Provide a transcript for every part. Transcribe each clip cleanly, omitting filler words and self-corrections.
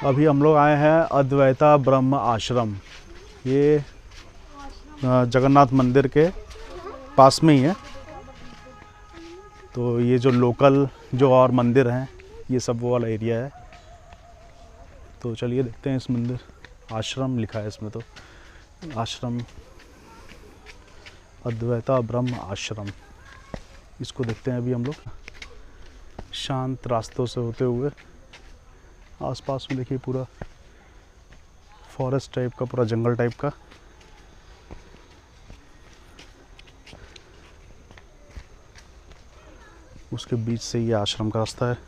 अभी हम लोग आए हैं अद्वैता ब्रह्म आश्रम। ये जगन्नाथ मंदिर के पास में ही है। तो ये जो लोकल जो और मंदिर हैं ये सब वो वाला एरिया है। तो चलिए देखते हैं इस मंदिर। आश्रम लिखा है इसमें, तो आश्रम अद्वैता ब्रह्म आश्रम, इसको देखते हैं अभी हम लोग। शांत रास्तों से होते हुए आसपास में देखिए पूरा फॉरेस्ट टाइप का, पूरा जंगल टाइप का। उसके बीच से ये आश्रम का रास्ता है।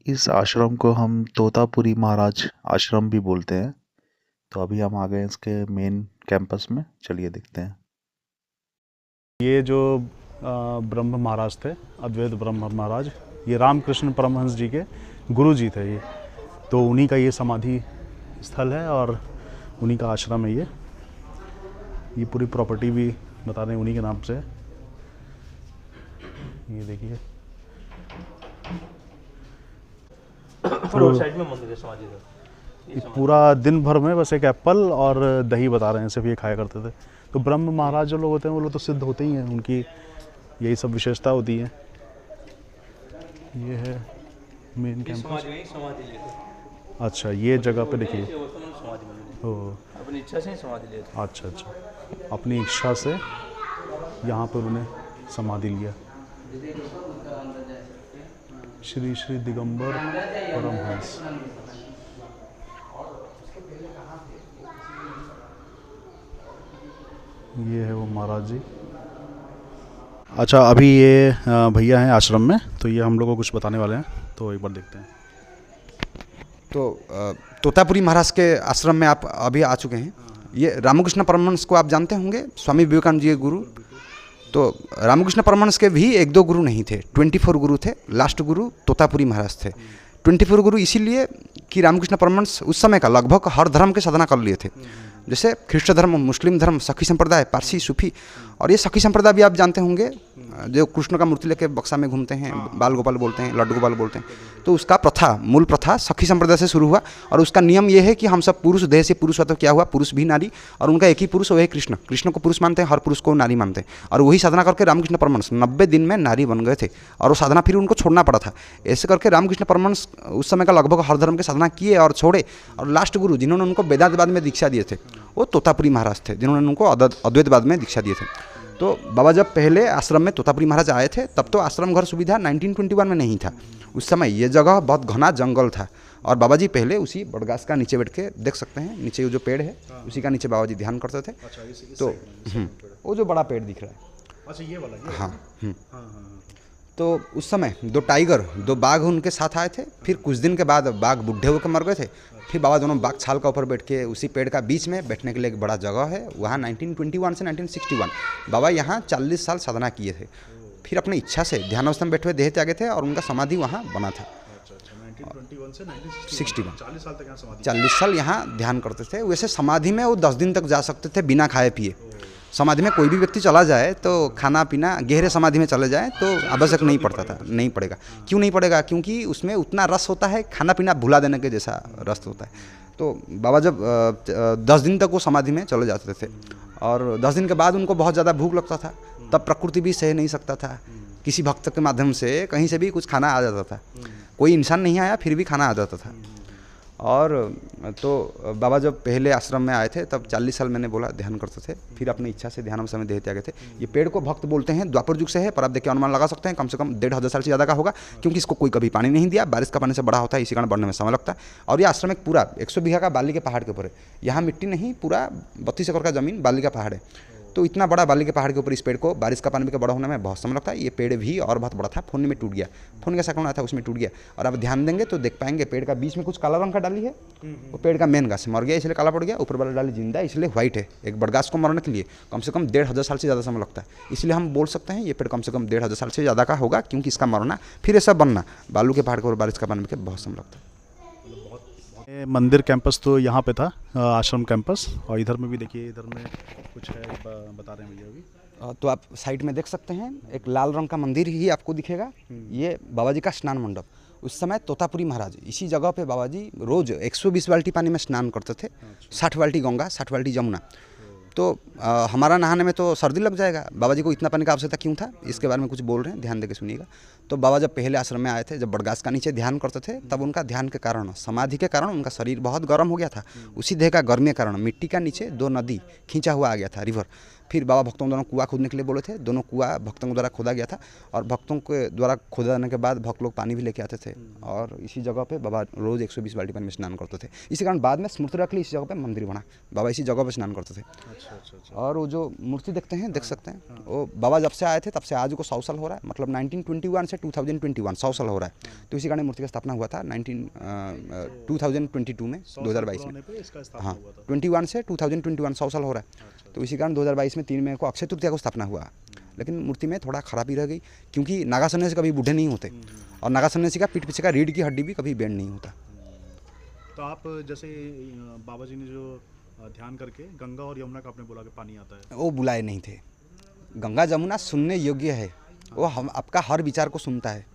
इस आश्रम को हम तोतापुरी महाराज आश्रम भी बोलते हैं। तो अभी हम आ गए हैं इसके मेन कैंपस में, चलिए देखते हैं। ये जो ब्रह्म महाराज थे, अद्वैत ब्रह्म महाराज, ये रामकृष्ण परमहंस जी के गुरु जी थे ये। तो उन्हीं का ये समाधि स्थल है और उन्हीं का आश्रम है ये पूरी प्रॉपर्टी भी बता रहे हैं उन्हीं के नाम से। ये देखिए साइड में मंदिर है समाधि का। पूरा दिन भर में बस एक एप्पल और दही बता रहे हैं, सिर्फ ये खाया करते थे। तो ब्रह्म महाराज जो लोग होते हैं वो लोग तो सिद्ध होते ही हैं, उनकी यही सब विशेषता होती है। ये है मेन कैंपस। अच्छा, ये जगह पे देखिए। अपनी इच्छा से समाधि लिए थे। अच्छा, अपनी इच्छा से यहाँ पर उन्हें समाधि लिया। श्री श्री दिगंबर परमहंस। ये है वो महाराज जी। अच्छा, अभी ये भैया हैं आश्रम में, तो ये हम लोग को कुछ बताने वाले हैं, तो एक बार देखते हैं। तो तोतापुरी महाराज के आश्रम में आप अभी आ चुके हैं। ये रामकृष्ण परमहंस को आप जानते होंगे, स्वामी विवेकानंद जी के गुरु। तो रामकृष्ण परमहंस के भी एक दो गुरु नहीं थे, 24 गुरु थे। लास्ट गुरु तोतापुरी महाराज थे। 24 गुरु इसीलिए कि रामकृष्ण परमहंस उस समय का लगभग हर धर्म के साधना कर लिए थे, जैसे ख्रिस्ट धर्म, मुस्लिम धर्म, सखी संप्रदाय, पारसी, सूफी। और ये सखी संप्रदाय भी आप जानते होंगे, जो कृष्ण का मूर्ति लेके बक्सा में घूमते हैं, बाल गोपाल बोलते हैं, लड्डू गोपाल बोलते हैं। तो उसका प्रथा, मूल प्रथा सखी संप्रदाय से शुरू हुआ। और उसका नियम ये है कि हम सब पुरुष, देह से पुरुष हुआ तो क्या हुआ, पुरुष भी नारी, और उनका एक ही पुरुष, वो है कृष्ण। कृष्ण को पुरुष मानते हैं, हर पुरुष को नारी मानते हैं। और वही साधना करके रामकृष्ण परमहंस 90 दिन में नारी बन गए थे, और वो साधना फिर उनको छोड़ना पड़ा था। ऐसे करके रामकृष्ण परमहंस उस समय का लगभग हर धर्म के साधना किए और छोड़े। और लास्ट गुरु जिन्होंने उनको वेदांतवाद में दीक्षा दिए थे वो तोतापुरी महाराज थे, जिन्होंने उनको अद्वैतवाद में दीक्षा दिए थे। तो बाबा जब पहले आश्रम में तोतापुरी महाराज आए थे, तब तो आश्रम घर सुविधा 1921 में नहीं था। उस समय ये जगह बहुत घना जंगल था। और बाबा जी पहले उसी बड़गाछ का नीचे बैठ के, देख सकते हैं नीचे जो पेड़ है, उसी का नीचे बाबा जी ध्यान करते थे। तो वो जो बड़ा पेड़ दिख रहा है, अच्छा ये वाला, हाँ। तो उस समय 2 टाइगर, 2 बाघ उनके साथ आए थे। फिर कुछ दिन के बाद बाघ बूढ़े होकर मर गए थे। फिर बाबा दोनों बाघ छाल का ऊपर बैठ के, उसी पेड़ का बीच में बैठने के लिए एक बड़ा जगह है, वहाँ 1921 से 1961 बाबा यहाँ 40 साल साधना किए थे। फिर अपनी इच्छा से ध्यानावस्था में बैठे हुए देह त्यागे थे, और उनका समाधि वहाँ बना था। 1921 से 61 40 साल तक यहाँ समाधि। 40 साल यहाँ ध्यान करते थे। वैसे समाधि में वो 10 दिन तक जा सकते थे बिना खाए पिए। समाधि में कोई भी व्यक्ति चला जाए तो खाना पीना, गहरे समाधि में चले जाए तो आवश्यक नहीं पड़ता था, नहीं पड़ेगा। क्यों नहीं पड़ेगा? क्योंकि उसमें उतना रस होता है, खाना पीना भुला देने के जैसा रस होता है। तो बाबा जब 10 दिन तक वो समाधि में चले जाते थे, और 10 दिन के बाद उनको बहुत ज़्यादा भूख लगता था। तब प्रकृति भी सह नहीं सकता था, किसी भक्त के माध्यम से कहीं से भी कुछ खाना आ जाता था। कोई इंसान नहीं आया फिर भी खाना आ जाता था। और तो बाबा जब पहले आश्रम में आए थे तब 40 साल मैंने बोला ध्यान करते थे। फिर अपनी इच्छा से ध्यान समय देह त्यागे थे। ये पेड़ को भक्त बोलते हैं, द्वापर युग से है, पर आप देखिए अनुमान लगा सकते हैं कम से कम 1500 साल से ज़्यादा का होगा, क्योंकि इसको कोई कभी पानी नहीं दिया। बारिश का पानी से बड़ा होता है, इसी कारण बढ़ने में समय लगता है। और ये आश्रम एक पूरा 100 बीघा का बाली के पहाड़ के ऊपर है। यहाँ मिट्टी नहीं, पूरा 32 एकड़ का ज़मीन बाली का पहाड़ है। तो इतना बड़ा बाली के पहाड़ के ऊपर इस पेड़ को बारिश का पानी के बड़ा होने में बहुत समय लगता है। ये पेड़ भी और बहुत बड़ा था, फोन में टूट गया। फोन का साकौन आया था, उसमें टूट गया। और आप ध्यान देंगे तो देख पाएंगे पेड़ का बीच में कुछ काला रंग का डाली है, वो पेड़ का मेन घास मर गया इसलिए काला पड़ गया। ऊपर वाला डाली जिंदा है इसलिए व्हाइट है। एक बड़गाछ को मरने के लिए कम से कम 1500 साल से ज़्यादा समय लगता है। इसलिए हम बोल सकते हैं ये पेड़ कम से कम 1500 साल से ज़्यादा का होगा, क्योंकि इसका मरना फिर ऐसा बनना बालू के पहाड़ के ऊपर बारिश का पानी में बहुत समय लगता है। ये मंदिर कैंपस तो यहाँ पे था, आश्रम कैंपस। और इधर में भी देखिए, इधर में कुछ है, बता रहे हैं भैया अभी। तो आप साइड में देख सकते हैं एक लाल रंग का मंदिर ही आपको दिखेगा। ये बाबा जी का स्नान मंडप। उस समय तोतापुरी महाराज इसी जगह पे बाबा जी रोज़ 120 बाल्टी पानी में स्नान करते थे। 60 बाल्टी गंगा, 60 बाल्टी जमुना। तो हमारा नहाने में तो सर्दी लग जाएगा, बाबा जी को इतना पानी का आवश्यकता क्यों था, इसके बारे में कुछ बोल रहे हैं, ध्यान देके सुनिएगा। तो बाबा जब पहले आश्रम में आए थे, जब बड़गाछ का नीचे ध्यान करते थे, तब उनका ध्यान के कारण, समाधि के कारण उनका शरीर बहुत गर्म हो गया था। उसी देह का गर्मी के कारण मिट्टी का नीचे 2 नदी खींचा हुआ आ गया था, रिवर। फिर बाबा भक्तों द्वारा कुआं खोदने के लिए बोले थे, दोनों कुआं भक्तों द्वारा खोदा गया था। और भक्तों के द्वारा खोदा जाने के बाद भक्त लोग पानी भी लेके आते थे। और इसी जगह पे बाबा रोज़ 120 बाल्टी पानी में स्नान करते थे। इसी कारण बाद में स्मृति रख ली, इसी जगह पे मंदिर बना, बाबा इसी जगह पे स्नान करते थे। अच्छा। और वो जो मूर्ति देखते हैं, देख सकते हैं, वो बाबा जब से आए थे तब से आज को 100 साल हो रहा है, मतलब 1921 से 2021 100 साल हो रहा है। तो इसी कारण मूर्ति का स्थापना हुआ था 2022 में, 2022 में। हाँ, 21 से 2021 100 साल हो रहा है। तो इसी कारण 2022 में 3 मई को अक्षय तृतीया को स्थापना हुआ। लेकिन मूर्ति में थोड़ा खराबी रह गई, क्योंकि नागा सन्यासी कभी बूढ़े नहीं होते, और नागा सन्यासी का पीठ पीछे का रीढ़ की हड्डी भी कभी बेंड नहीं होता। तो आप जैसे बाबा जी ने जो ध्यान करके गंगा और यमुना का आपने बोला कि पानी आता है, वो बुलाए नहीं थे। गंगा जमुना सुनने योग्य है, वो हम आपका हर विचार को सुनता है।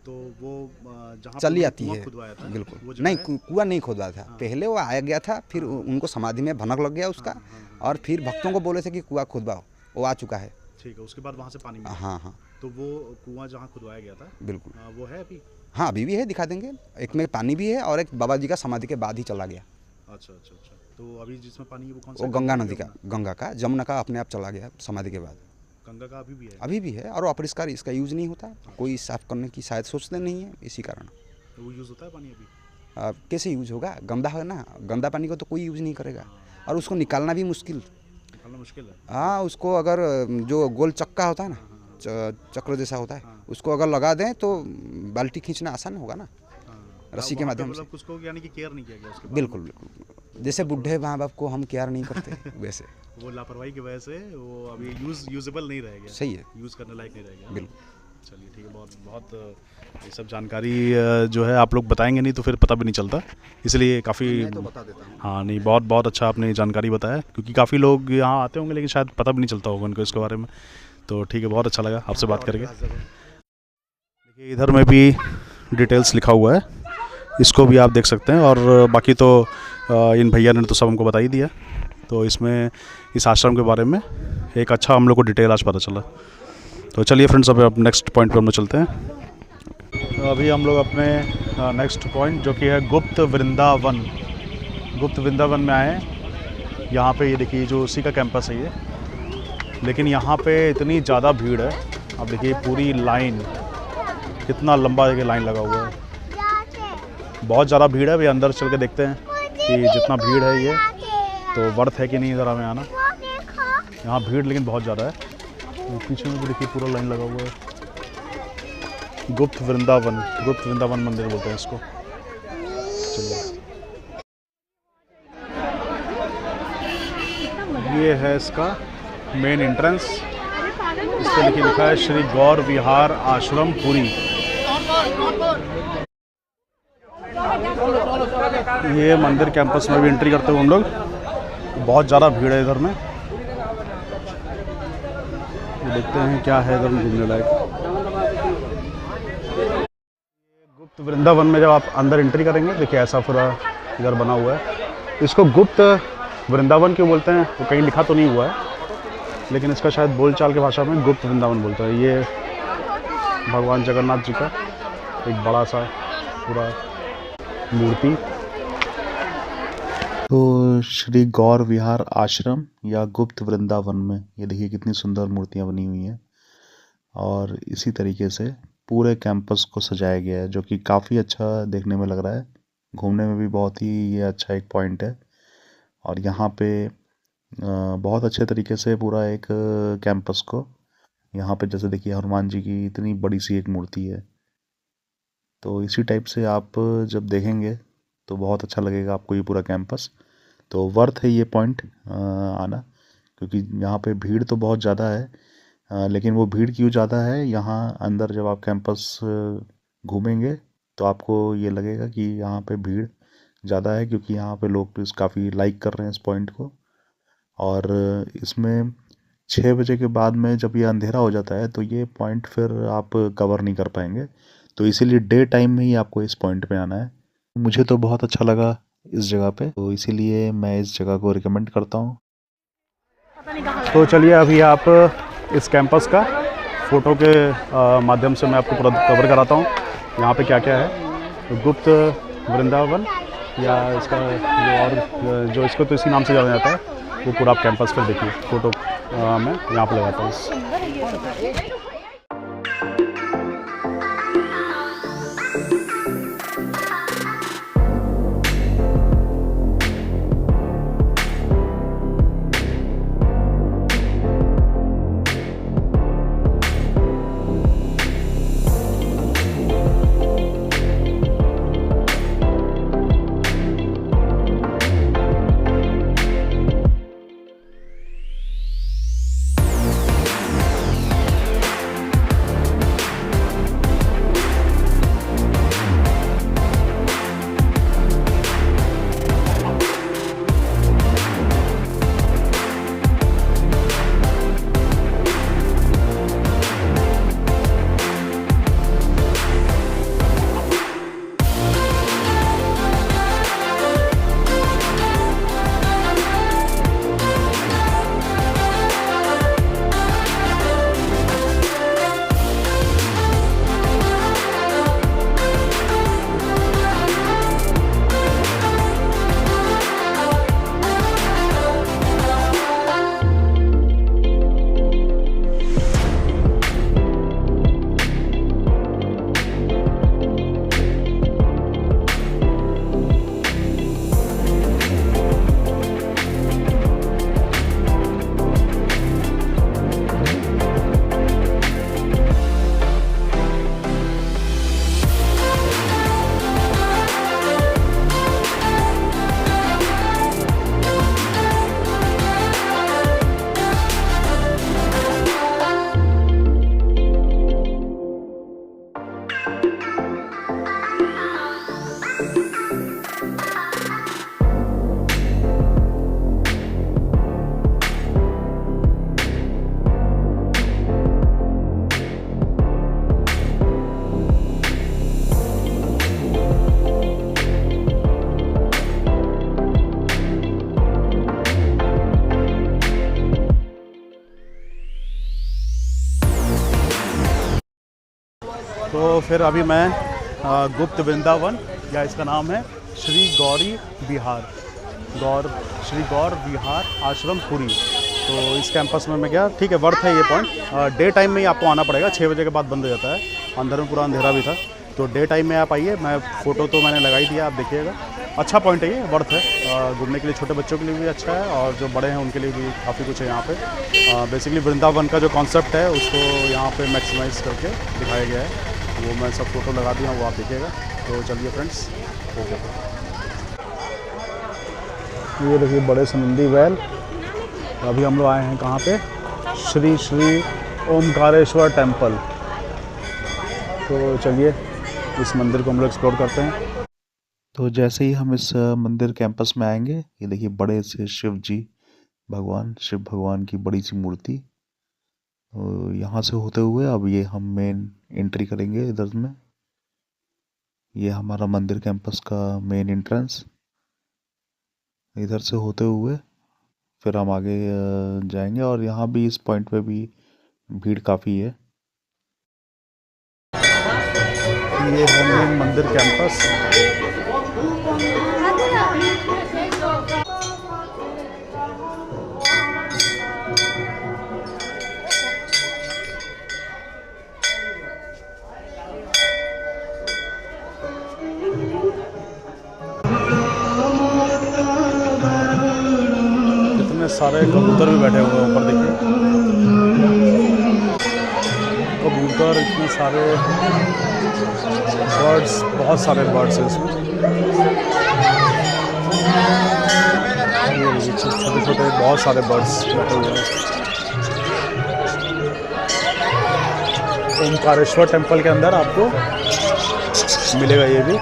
तो वो जहाँ चली आती है, खुदवाया था, बिल्कुल नहीं, कुआं नहीं खोदवाया था। पहले वो आया गया था, फिर उनको समाधि में भनक लग गया उसका, और फिर भक्तों को बोले थे कि कुआं खुदवाओ, वो आ चुका है। ठीक है, उसके बाद वहाँ से पानी मिला। हाँ। तो वो कुआं जहाँ खुदवाया गया था, बिल्कुल, वो है अभी? हाँ अभी भी है, दिखा देंगे। एक में पानी भी है, और एक बाबा जी का समाधि के बाद ही चला गया। अच्छा। तो अभी जिसमें पानी है वो कौन सा? वो गंगा नदी का, गंगा का, जमुना का अपने आप चला गया समाधि के बाद। गंगा का अभी भी है? अभी भी है, और अपरिष्कार, इसका यूज़ नहीं होता, कोई साफ करने की शायद सोचते नहीं है, इसी कारण। तो वो यूज़ होता है पानी अभी? कैसे यूज होगा, गंदा है ना, गंदा पानी को तो कोई यूज़ नहीं करेगा, और उसको निकालना भी मुश्किल है। हाँ, उसको अगर जो गोल चक्का होता है ना, चक्र जैसा होता है, उसको अगर लगा दें तो बाल्टी खींचना आसान होगा ना, रस्सी के माध्यम से। उसको यानी कि केयर नहीं किया गया उसके बाद? बिल्कुल, जैसे बुढ़े माँ बाप को हम केयर नहीं करते वैसे। वो लापरवाही की वजह से वो अभी यूजेबल नहीं रह गया। सही है, यूज़ करने लायक नहीं रह गया। बिल्कुल। चलिए ठीक है, बहुत ये सब जानकारी जो है आप लोग बताएंगे नहीं तो फिर पता भी नहीं चलता, इसलिए काफ़ी तो बता देता हूँ। हाँ नहीं, बहुत अच्छा आपने जानकारी बताया, क्योंकि काफ़ी लोग यहाँ आते होंगे लेकिन शायद पता भी नहीं चलता होगा उनको इसके बारे में। तो ठीक है, बहुत अच्छा लगा आपसे बात करके। देखिए इधर में भी डिटेल्स लिखा हुआ है, इसको भी आप देख सकते हैं। और बाकी तो इन भैया ने तो सब हमको बता ही दिया। तो इसमें इस आश्रम के बारे में एक अच्छा हम लोग को डिटेल आज पता चला। तो चलिए फ्रेंड्स, अब नेक्स्ट पॉइंट पर हम लोग चलते हैं। तो अभी हम लोग अपने नेक्स्ट पॉइंट जो कि है गुप्त वृंदावन में आए हैं। यहाँ पे ये देखिए जो उसी का कैंपस है ये, लेकिन यहाँ पे इतनी ज़्यादा भीड़ है। आप देखिए पूरी लाइन, कितना लंबा देखिए लाइन लगा हुआ है, बहुत ज़्यादा भीड़ है। अभी अंदर चल के देखते हैं कि जितना भीड़ है ये तो वर्थ है कि नहीं इधर हमें आना। यहाँ भीड़ लेकिन बहुत ज़्यादा है। पीछे में भी देखिए पूरा लाइन लगा हुआ है। गुप्त वृंदावन मंदिर बोलते हैं इसको। चलिए, ये है इसका मेन एंट्रेंस। इस पर देखिए लिखा है श्री गौर विहार आश्रम पुरी। ये मंदिर कैंपस में भी एंट्री करते हुए हम लोग, बहुत ज़्यादा भीड़ है इधर में। देखते हैं क्या है इधर घूमने लायक। गुप्त वृंदावन में जब आप अंदर एंट्री करेंगे, देखिए ऐसा पूरा इधर बना हुआ है। इसको गुप्त वृंदावन क्यों बोलते हैं तो कहीं लिखा तो नहीं हुआ है, लेकिन इसका शायद बोलचाल की भाषा में गुप्त वृंदावन बोलते हैं। ये भगवान जगन्नाथ जी का एक बड़ा सा पूरा मूर्ति। तो श्री गौर विहार आश्रम या गुप्त वृंदावन में ये देखिए कितनी सुंदर मूर्तियाँ बनी हुई हैं, और इसी तरीके से पूरे कैंपस को सजाया गया है, जो कि काफ़ी अच्छा देखने में लग रहा है। घूमने में भी बहुत ही ये अच्छा एक पॉइंट है। और यहाँ पे बहुत अच्छे तरीके से पूरा एक कैंपस को, यहाँ पे जैसे देखिए हनुमान जी की इतनी बड़ी सी एक मूर्ति है। तो इसी टाइप से आप जब देखेंगे तो बहुत अच्छा लगेगा आपको ये पूरा कैंपस। तो वर्थ है ये पॉइंट आना, क्योंकि यहाँ पे भीड़ तो बहुत ज़्यादा है। लेकिन वो भीड़ क्यों ज़्यादा है, यहाँ अंदर जब आप कैंपस घूमेंगे तो आपको ये लगेगा कि यहाँ पे भीड़ ज़्यादा है, क्योंकि यहाँ पे लोग काफ़ी लाइक कर रहे हैं इस पॉइंट को। और इसमें 6 बजे के बाद में जब ये अंधेरा हो जाता है तो ये पॉइंट फिर आप कवर नहीं कर पाएंगे, तो इसीलिए डे टाइम में ही आपको इस पॉइंट पे आना है। मुझे तो बहुत अच्छा लगा इस जगह पे, तो इसीलिए मैं इस जगह को रिकमेंड करता हूँ। तो चलिए अभी आप इस कैंपस का फ़ोटो के माध्यम से मैं आपको पूरा कवर कराता हूँ यहाँ पे क्या क्या है। तो गुप्त वृंदावन या इसका जो इसको तो इसी नाम से जाना जाता है, वो पूरा आप कैंपस पर देखिए। फ़ोटो मैं यहाँ पे लगाता हूँ। तो फिर अभी मैं गुप्त वृंदावन या इसका नाम है श्री गौरी विहार, श्री गौर विहार आश्रम पुरी। तो इस कैंपस में मैं गया, ठीक है, वर्थ है ये पॉइंट। डे टाइम में ही आपको आना पड़ेगा, 6 बजे के बाद बंद हो जाता है। अंदर में पूरा अंधेरा भी था, तो डे टाइम में आप आइए। मैं फ़ोटो तो मैंने लगा ही दिया, आप देखिएगा। अच्छा पॉइंट है ये, वर्थ है घूमने के लिए। छोटे बच्चों के लिए भी अच्छा है और जो बड़े हैं उनके लिए भी काफ़ी कुछ है यहाँ पे। बेसिकली वृंदावन का जो कॉन्सेप्ट है उसको यहाँ पे मैक्सिमाइज़ करके दिखाया गया है। वो मैं सब फ़ोटो लगा दिया, वो आप देखिएगा। तो चलिए फ्रेंड्स, ओके। ये देखिए बड़े समुंदरी वैल। अभी हम लोग आए हैं कहाँ पे? श्री श्री ओमकारेश्वर टेम्पल। तो चलिए इस मंदिर को हम लोग एक्सप्लोर करते हैं। तो जैसे ही हम इस मंदिर कैंपस में आएंगे, ये देखिए बड़े से शिव भगवान की बड़ी सी मूर्ति। यहाँ से होते हुए अब ये हम मेन एंट्री करेंगे इधर में। ये हमारा मंदिर कैंपस का मेन एंट्रेंस। इधर से होते हुए फिर हम आगे जाएंगे, और यहाँ भी इस पॉइंट पे भी भीड़ काफ़ी है। ये है मेन मंदिर कैंपस। इतने सारे कबूतर भी बैठे हुए हैं ऊपर, देखिए कबूतर, इतने सारे बर्ड्स, बहुत सारे बर्ड्स हैं इसमें। ये छोटे छोटे बहुत सारे बर्ड्स बैठे हुए हैं। ओमकारेश्वर टेम्पल के अंदर आपको मिलेगा ये भी।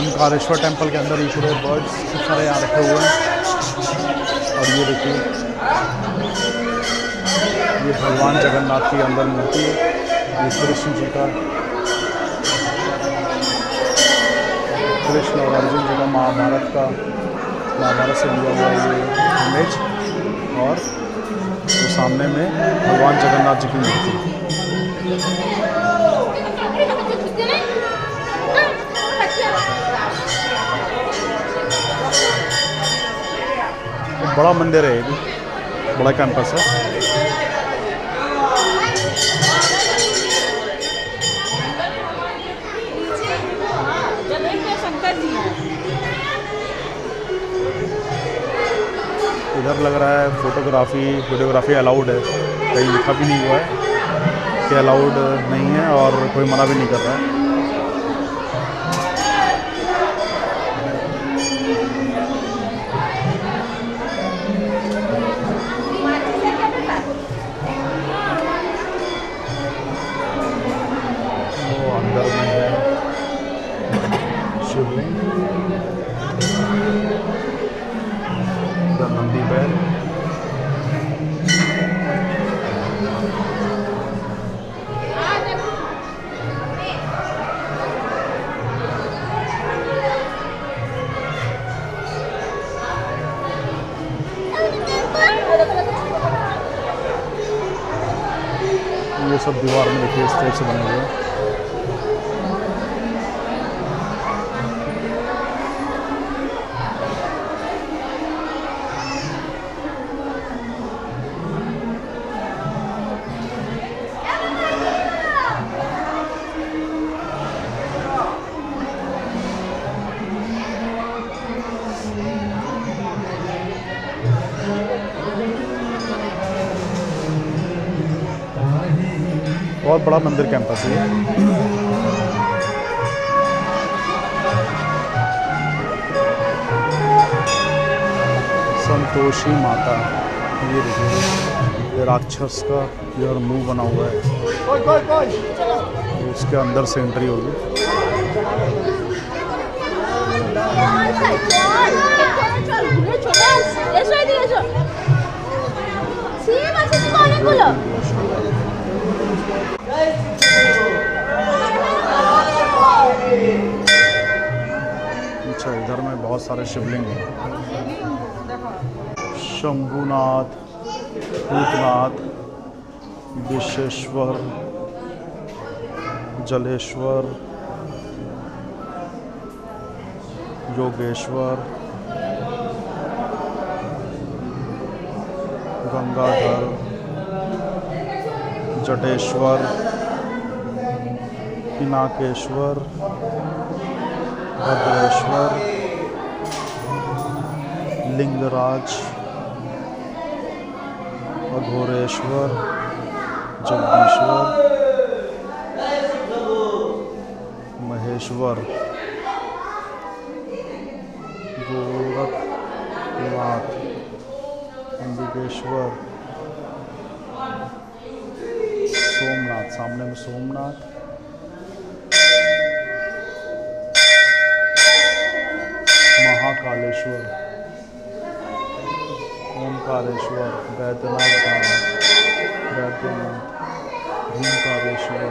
ओमकारेश्वर टेम्पल के अंदर ये पूरे बर्ड्स खूब सारे यहाँ रखे हुए हैं। और ये देखिए, ये भगवान जगन्नाथ की अंदर मूर्ति है, ये कृष्ण जी का, कृष्ण और अर्जुन जी का महाभारत से लिया हुआ ये इमेज। और तो सामने में भगवान जगन्नाथ जी की मूर्ति। बड़ा मंदिर है, ये भी बड़ा कैंपस है। इधर लग रहा है फोटोग्राफी वीडियोग्राफी अलाउड है, कहीं लिखा भी नहीं हुआ है कि अलाउड नहीं है, और कोई मना भी नहीं कर रहा है। अंदर में है शिवलिंग, नंदी बैल, ये सब दीवार में देखिए इस टाइप से बने हुए हैं। बहुत बड़ा मंदिर कैंपस है। संतोषी माता, ये देखिए, ये राक्षस का ये मुंह बना हुआ है, उसके अंदर से एंट्री होगी। अच्छा, इधर में बहुत सारे शिवलिंग हैं। शंभुनाथ, भूतनाथ, विश्वेश्वर, जलेश्वर, योगेश्वर, गंगाधर, जटेश्वर, पिनाकेश्वर, भद्रेश्वर, लिंगराज, अघोरेश्वर, जगदीश्वर, महेश्वर, गोरखनाथ, अंबिकेश्वर, सोमनाथ, सामने में सोमनाथ, महाकालेश्वर, ओमकारेश्वर, बैद्यनाथ धाम, बैद्यनाथ, भीमकारेश्वर,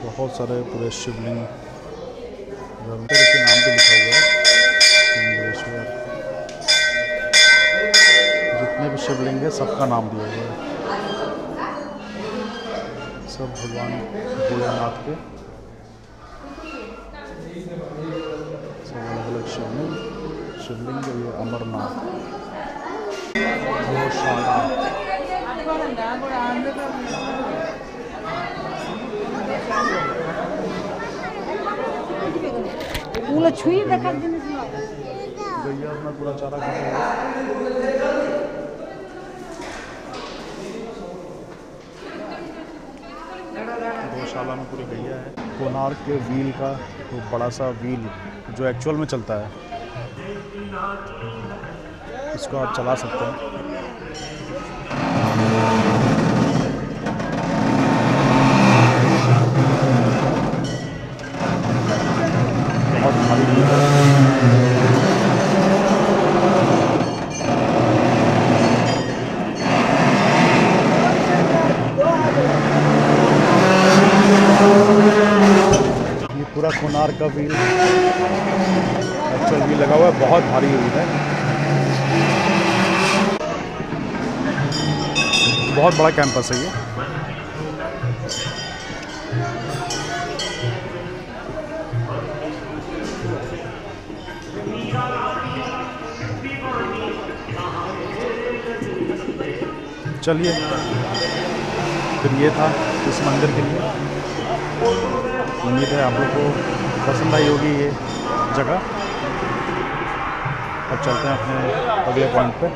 बहुत सारे पूरे शिवलिंग के नाम पे लिखा हुआ है। लिंगेश्वर, जितने भी शिवलिंग है सबका नाम दिया हुआ है, सब भगवान भोलेनाथ के, सब अलग अलग शिवलिंग। ये अमरनाथ, गौशाला, गैया अपना पूरा चारा खाता है। गौशाला में पूरी गैया है। कोणार्क के व्हील का वो बड़ा सा व्हील जो एक्चुअल में चलता है, इसको आप चला सकते हैं। बहुत भारी व्हील है। पूरा कोणार्क का व्हील एक्चुअल व्हील लगा हुआ है, बहुत भारी व्हील है, बहुत बड़ा कैंपस है ये। चलिए, फिर ये था इस मंदिर के लिए। उम्मीद है आप लोग को पसंद आई होगी ये जगह। अब चलते हैं अपने अगले पॉइंट पे।